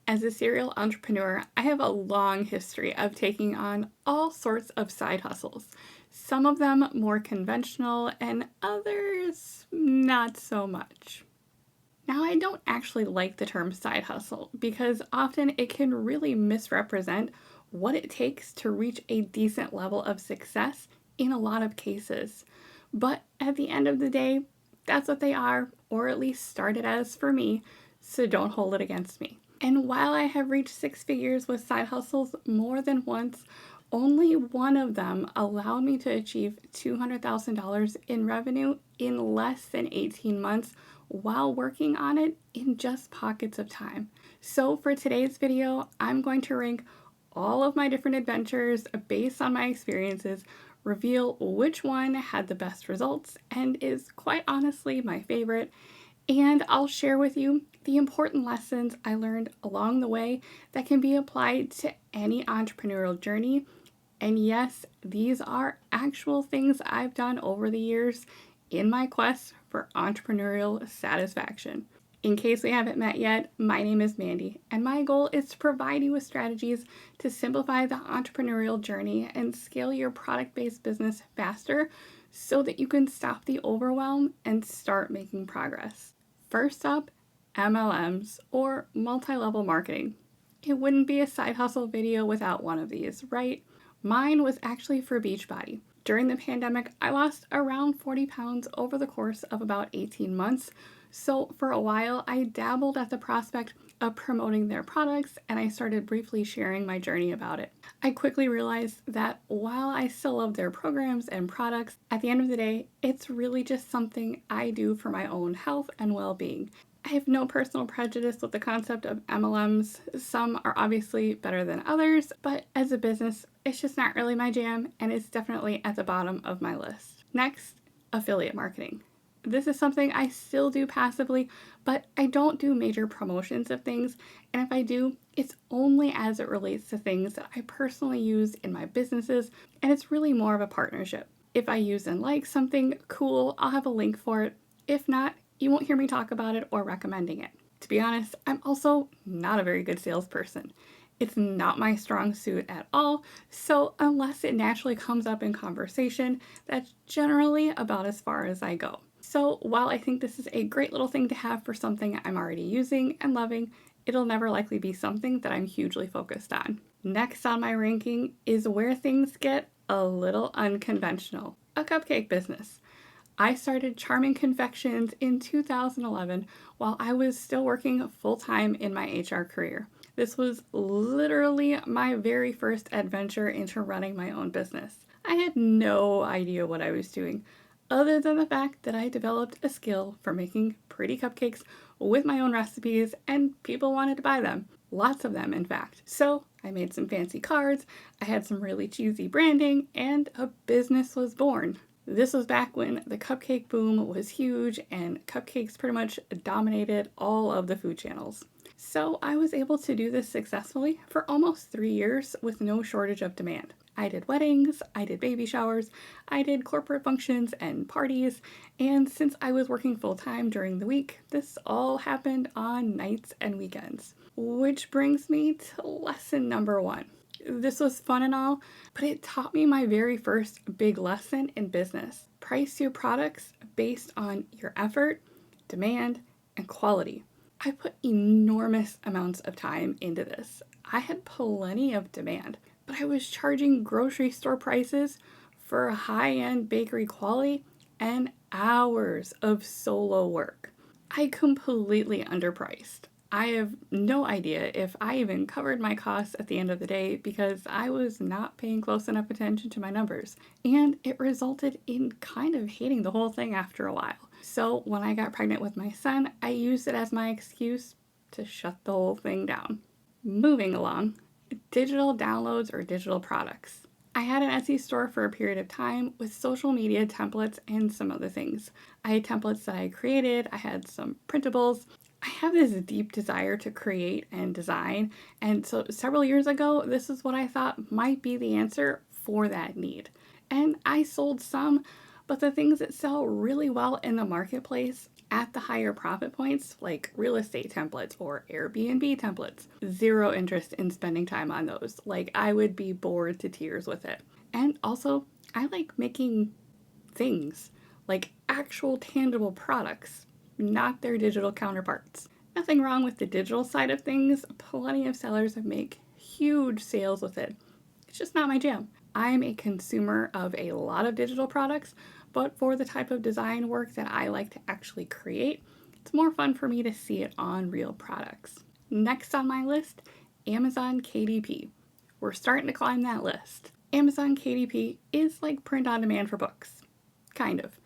As a serial entrepreneur, I have a long history of taking on all sorts of side hustles. Some of them more conventional and others not so much. Now, I don't actually like the term side hustle because often it can really misrepresent what it takes to reach a decent level of success in a lot of cases. But at the end of the day, that's what they are, or at least started as for me, so don't hold it against me. And while I have reached six figures with side hustles more than once, only one of them allowed me to achieve $200,000 in revenue in less than 18 months while working on it in just pockets of time. So for today's video, I'm going to rank all of my different adventures based on my experiences, reveal which one had the best results and is quite honestly my favorite, and I'll share with you the important lessons I learned along the way that can be applied to any entrepreneurial journey. And yes, these are actual things I've done over the years in my quest for entrepreneurial satisfaction. In case we haven't met yet, my name is Mandy, and my goal is to provide you with strategies to simplify the entrepreneurial journey and scale your product-based business faster so that you can stop the overwhelm and start making progress. First up, MLMs, or multi-level marketing. It wouldn't be a side hustle video without one of these, right? Mine was actually for Beachbody. During the pandemic, I lost around 40 pounds over the course of about 18 months. So for a while, I dabbled at the prospect of promoting their products, and I started briefly sharing my journey about it. I quickly realized that while I still love their programs and products, at the end of the day, it's really just something I do for my own health and well-being. I have no personal prejudice with the concept of MLMs. Some are obviously better than others, but as a business, it's just not really my jam, and it's definitely at the bottom of my list. Next, affiliate marketing. This is something I still do passively, but I don't do major promotions of things, and if I do, it's only as it relates to things that I personally use in my businesses, and it's really more of a partnership. If I use and like something, cool, I'll have a link for it. If not, you won't hear me talk about it or recommending it. To be honest, I'm also not a very good salesperson. It's not my strong suit at all, so unless it naturally comes up in conversation, that's generally about as far as I go. So while I think this is a great little thing to have for something I'm already using and loving, it'll never likely be something that I'm hugely focused on. Next on my ranking is where things get a little unconventional, a cupcake business. I started Charming Confections in 2011 while I was still working full-time in my HR career. This was literally my very first adventure into running my own business. I had no idea what I was doing, other than the fact that I developed a skill for making pretty cupcakes with my own recipes and people wanted to buy them. Lots of them, in fact. So I made some fancy cards, I had some really cheesy branding, and a business was born. This was back when the cupcake boom was huge and cupcakes pretty much dominated all of the food channels. So I was able to do this successfully for almost 3 years with no shortage of demand. I did weddings, I did baby showers, I did corporate functions and parties, and since I was working full-time during the week, this all happened on nights and weekends. Which brings me to lesson number 1. This was fun and all, but it taught me my very first big lesson in business. Price your products based on your effort, demand, and quality. I put enormous amounts of time into this. I had plenty of demand, but I was charging grocery store prices for high-end bakery quality and hours of solo work. I completely underpriced. I have no idea if I even covered my costs at the end of the day because I was not paying close enough attention to my numbers, and it resulted in kind of hating the whole thing after a while. So when I got pregnant with my son, I used it as my excuse to shut the whole thing down. Moving along, digital downloads or digital products. I had an Etsy store for a period of time with social media templates and some other things. I had templates that I created, I had some printables. I have this deep desire to create and design, and so several years ago, this is what I thought might be the answer for that need. And I sold some, but the things that sell really well in the marketplace At the higher profit points, like real estate templates or Airbnb templates, zero interest in spending time on those. Like, I would be bored to tears with it. And also, I like making things, like actual tangible products, not their digital counterparts. Nothing wrong with the digital side of things. Plenty of sellers make huge sales with it. It's just not my jam. I'm a consumer of a lot of digital products, but for the type of design work that I like to actually create, it's more fun for me to see it on real products. Next on my list, Amazon KDP. We're starting to climb that list. Amazon KDP is like print on demand for books. Kind of.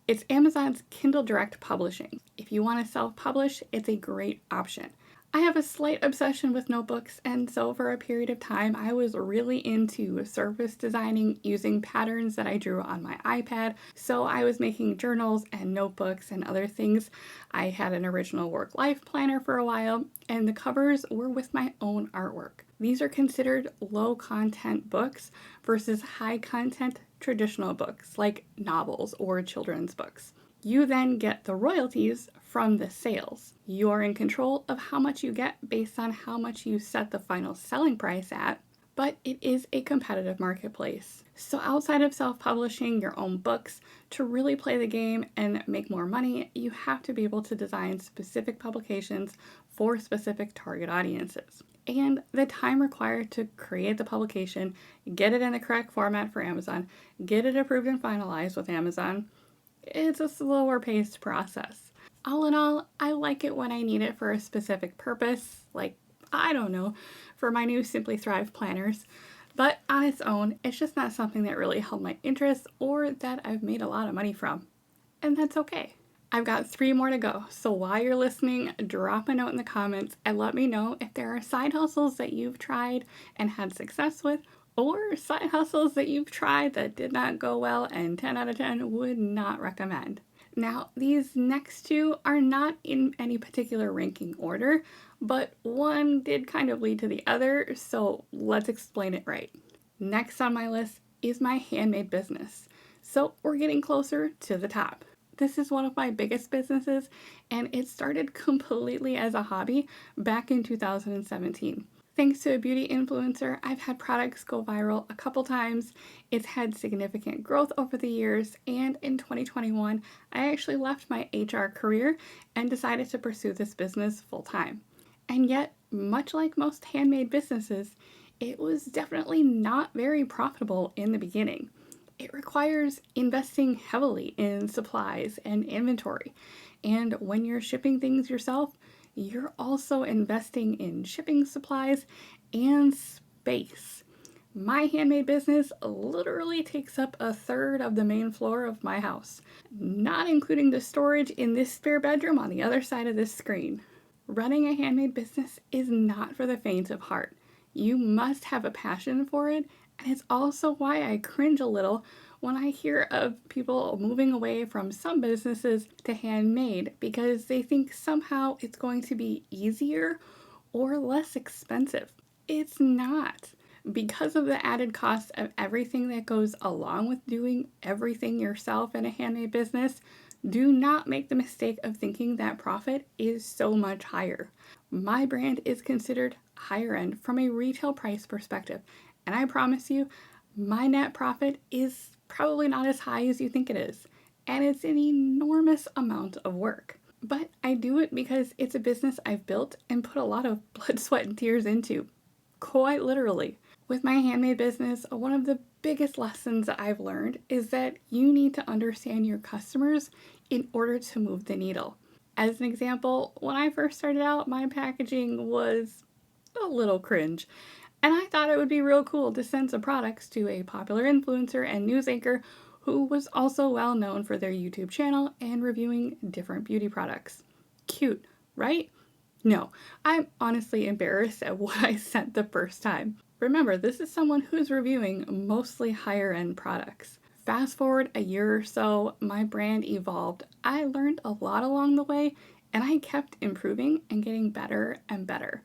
It's Amazon's Kindle Direct Publishing. If you want to self-publish, it's a great option. I have a slight obsession with notebooks, and so for a period of time, I was really into surface designing using patterns that I drew on my iPad. So I was making journals and notebooks and other things. I had an original work-life planner for a while, and the covers were with my own artwork. These are considered low-content books versus high-content traditional books like novels or children's books. You then get the royalties from the sales. You are in control of how much you get based on how much you set the final selling price at, but it is a competitive marketplace. So outside of self-publishing your own books, to really play the game and make more money, you have to be able to design specific publications for specific target audiences. And the time required to create the publication, get it in the correct format for Amazon, get it approved and finalized with Amazon, it's a slower paced process. All in all, I like it when I need it for a specific purpose, like, I don't know, for my new Simply Thrive planners. But on its own, it's just not something that really held my interest or that I've made a lot of money from. And that's okay. I've got 3 more to go, so while you're listening, drop a note in the comments and let me know if there are side hustles that you've tried and had success with, or side hustles that you've tried that did not go well and 10 out of 10 would not recommend. Now, these next 2 are not in any particular ranking order, but one did kind of lead to the other, so let's explain it right. Next on my list is my handmade business. So we're getting closer to the top. This is one of my biggest businesses, and it started completely as a hobby back in 2017. Thanks to a beauty influencer, I've had products go viral a couple times. It's had significant growth over the years, and in 2021, I actually left my HR career and decided to pursue this business full time. And yet, much like most handmade businesses, it was definitely not very profitable in the beginning. It requires investing heavily in supplies and inventory. And when you're shipping things yourself, you're also investing in shipping supplies and space. My handmade business literally takes up a third of the main floor of my house, not including the storage in this spare bedroom on the other side of this screen. Running a handmade business is not for the faint of heart. You must have a passion for it, and it's also why I cringe a little when I hear of people moving away from some businesses to handmade because they think somehow it's going to be easier or less expensive. It's not. Because of the added cost of everything that goes along with doing everything yourself in a handmade business, do not make the mistake of thinking that profit is so much higher. My brand is considered higher end from a retail price perspective, and I promise you, my net profit is probably not as high as you think it is, and it's an enormous amount of work. But I do it because it's a business I've built and put a lot of blood, sweat, and tears into, quite literally. With my handmade business, one of the biggest lessons that I've learned is that you need to understand your customers in order to move the needle. As an example, when I first started out, my packaging was a little cringe. And I thought it would be real cool to send some products to a popular influencer and news anchor who was also well known for their YouTube channel and reviewing different beauty products. Cute, right? No, I'm honestly embarrassed at what I sent the first time. Remember, this is someone who's reviewing mostly higher end products. Fast forward a year or so, my brand evolved. I learned a lot along the way, and I kept improving and getting better and better.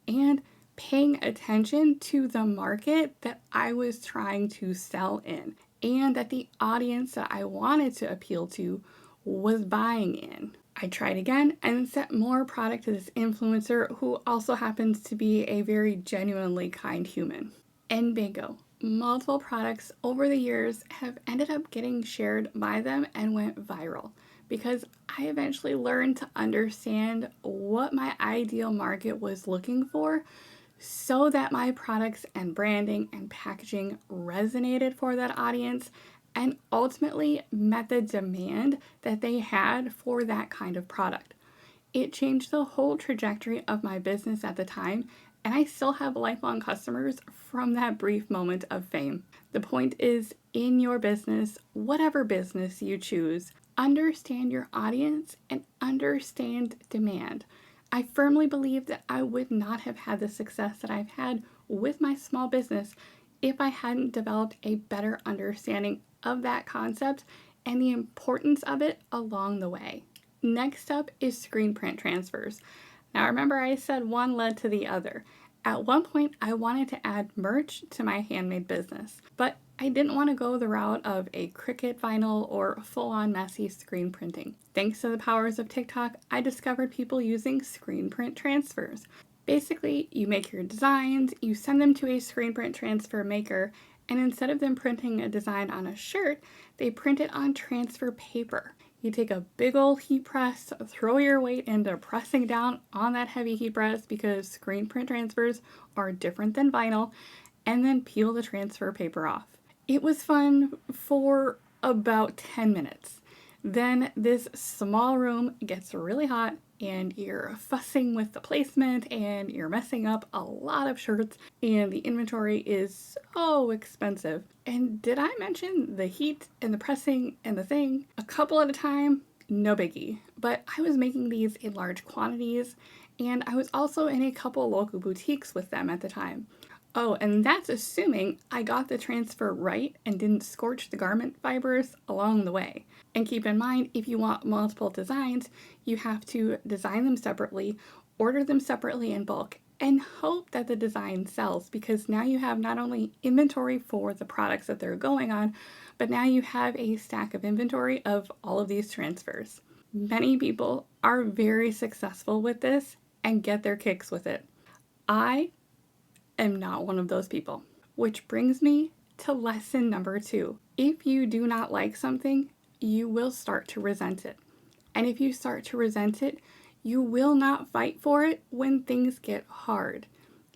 And paying attention to the market that I was trying to sell in and that the audience that I wanted to appeal to was buying in. I tried again and sent more product to this influencer who also happens to be a very genuinely kind human. And bingo, multiple products over the years have ended up getting shared by them and went viral because I eventually learned to understand what my ideal market was looking for so that my products and branding and packaging resonated for that audience and ultimately met the demand that they had for that kind of product. It changed the whole trajectory of my business at the time, and I still have lifelong customers from that brief moment of fame. The point is, in your business, whatever business you choose, understand your audience and understand demand. I firmly believe that I would not have had the success that I've had with my small business if I hadn't developed a better understanding of that concept and the importance of it along the way. Next up is screen print transfers. Now remember I said one led to the other. At one point I wanted to add merch to my handmade business, but I didn't want to go the route of a Cricut vinyl or full-on messy screen printing. Thanks to the powers of TikTok, I discovered people using screen print transfers. Basically, you make your designs, you send them to a screen print transfer maker, and instead of them printing a design on a shirt, they print it on transfer paper. You take a big old heat press, throw your weight into pressing down on that heavy heat press because screen print transfers are different than vinyl, and then peel the transfer paper off. It was fun for about 10 minutes. Then this small room gets really hot and you're fussing with the placement and you're messing up a lot of shirts and the inventory is so expensive. And did I mention the heat and the pressing and the thing? A couple at a time, no biggie. But I was making these in large quantities and I was also in a couple local boutiques with them at the time. Oh, and that's assuming I got the transfer right and didn't scorch the garment fibers along the way. And keep in mind, if you want multiple designs, you have to design them separately, order them separately in bulk, and hope that the design sells because now you have not only inventory for the products that they're going on, but now you have a stack of inventory of all of these transfers. Many people are very successful with this and get their kicks with it. I am not one of those people. Which brings me to lesson number 2. If you do not like something, you will start to resent it. And if you start to resent it, you will not fight for it when things get hard.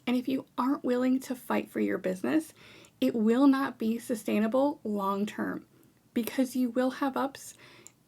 And if you aren't willing to fight for your business, it will not be sustainable long term because you will have ups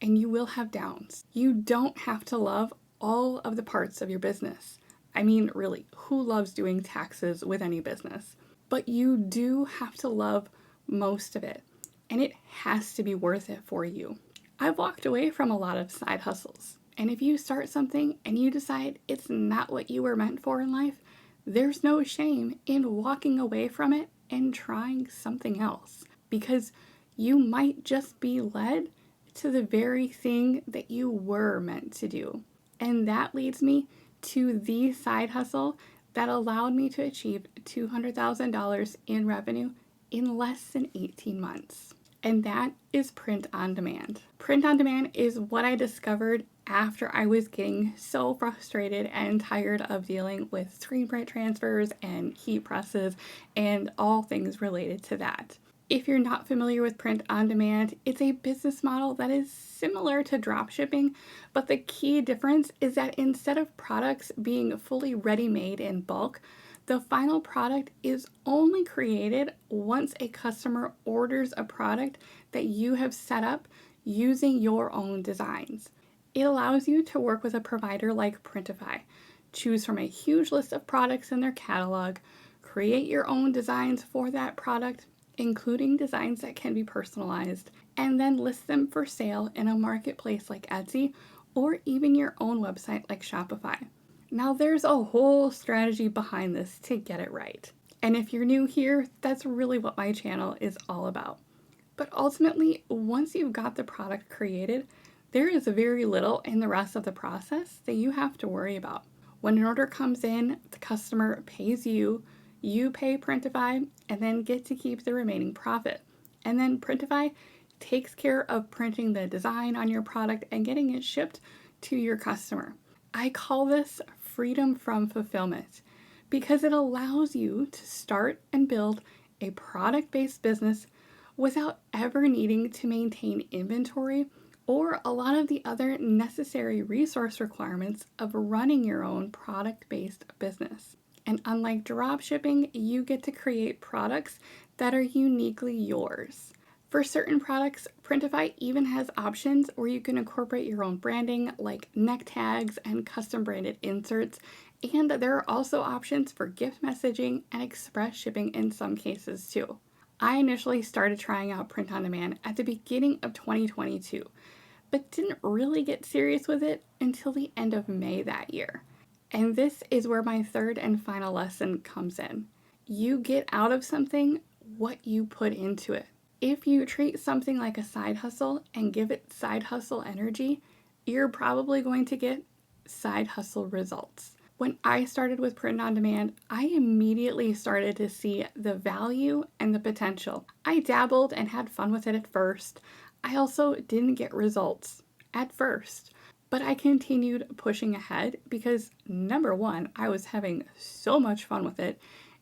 and you will have downs. You don't have to love all of the parts of your business. I mean, really, who loves doing taxes with any business? But you do have to love most of it, and it has to be worth it for you. I've walked away from a lot of side hustles, and if you start something and you decide it's not what you were meant for in life, there's no shame in walking away from it and trying something else, because you might just be led to the very thing that you were meant to do. And that leads me to the side hustle that allowed me to achieve $200,000 in revenue in less than 18 months. And that is print on demand. Print on demand is what I discovered after I was getting so frustrated and tired of dealing with screen print transfers and heat presses and all things related to that. If you're not familiar with print on demand, it's a business model that is similar to drop shipping, but the key difference is that instead of products being fully ready-made in bulk, the final product is only created once a customer orders a product that you have set up using your own designs. It allows you to work with a provider like Printify, choose from a huge list of products in their catalog, create your own designs for that product, including designs that can be personalized, and then list them for sale in a marketplace like Etsy or even your own website like Shopify. Now there's a whole strategy behind this to get it right. And if you're new here, that's really what my channel is all about. But ultimately, once you've got the product created, there is very little in the rest of the process that you have to worry about. When an order comes in, the customer pays you, you pay Printify, and then get to keep the remaining profit. And then Printify takes care of printing the design on your product and getting it shipped to your customer. I call this freedom from fulfillment because it allows you to start and build a product-based business without ever needing to maintain inventory or a lot of the other necessary resource requirements of running your own product-based business. And unlike drop shipping, you get to create products that are uniquely yours. For certain products, Printify even has options where you can incorporate your own branding like neck tags and custom branded inserts, and there are also options for gift messaging and express shipping in some cases too. I initially started trying out print on demand at the beginning of 2022, but didn't really get serious with it until the end of May that year. And this is where my third and final lesson comes in. You get out of something what you put into it. If you treat something like a side hustle and give it side hustle energy, you're probably going to get side hustle results. When I started with print on demand, I immediately started to see the value and the potential. I dabbled and had fun with it at first. I also didn't get results at first, but I continued pushing ahead because number one, I was having so much fun with it,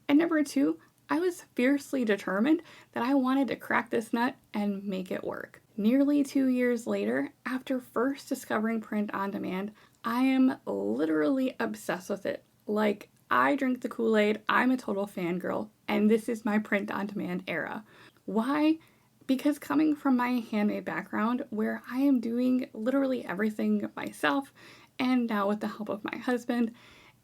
and number two, I was fiercely determined that I wanted to crack this nut and make it work. Nearly 2 years later, after first discovering print on demand, I am literally obsessed with it. Like, I drink the Kool-Aid, I'm a total fangirl, and this is my print on demand era. Why? Because coming from my handmade background, where I am doing literally everything myself, and now with the help of my husband,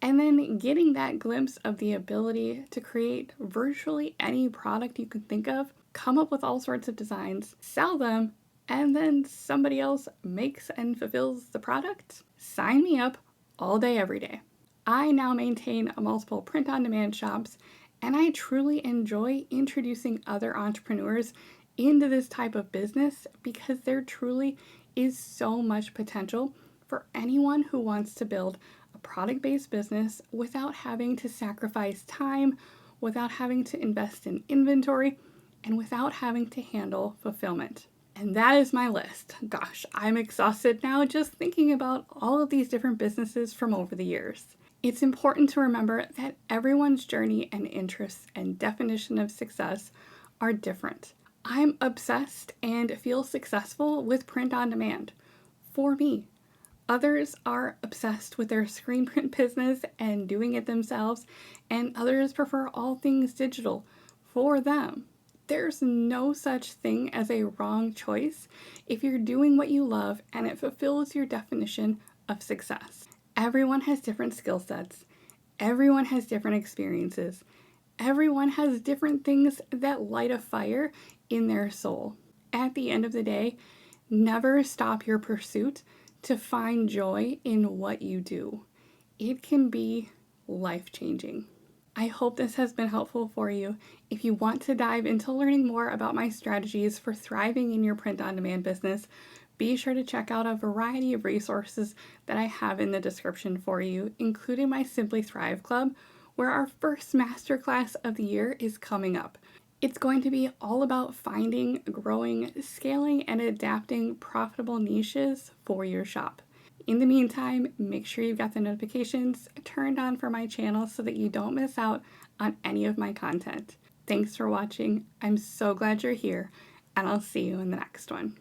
and then getting that glimpse of the ability to create virtually any product you can think of, come up with all sorts of designs, sell them, and then somebody else makes and fulfills the product, sign me up all day, every day. I now maintain multiple print-on-demand shops, and I truly enjoy introducing other entrepreneurs into this type of business because there truly is so much potential for anyone who wants to build a product-based business without having to sacrifice time, without having to invest in inventory, and without having to handle fulfillment. And that is my list. Gosh, I'm exhausted now just thinking about all of these different businesses from over the years. It's important to remember that everyone's journey and interests and definition of success are different. I'm obsessed and feel successful with print on demand for me. Others are obsessed with their screen print business and doing it themselves, and others prefer all things digital for them. There's no such thing as a wrong choice if you're doing what you love and it fulfills your definition of success. Everyone has different skill sets. Everyone has different experiences. Everyone has different things that light a fire in their soul. At the end of the day, never stop your pursuit to find joy in what you do. It can be life-changing. I hope this has been helpful for you. If you want to dive into learning more about my strategies for thriving in your print-on-demand business, be sure to check out a variety of resources that I have in the description for you, including my Simply Thrive Club, where our first masterclass of the year is coming up. It's going to be all about finding, growing, scaling, and adapting profitable niches for your shop. In the meantime, make sure you've got the notifications turned on for my channel so that you don't miss out on any of my content. Thanks for watching. I'm so glad you're here, and I'll see you in the next one.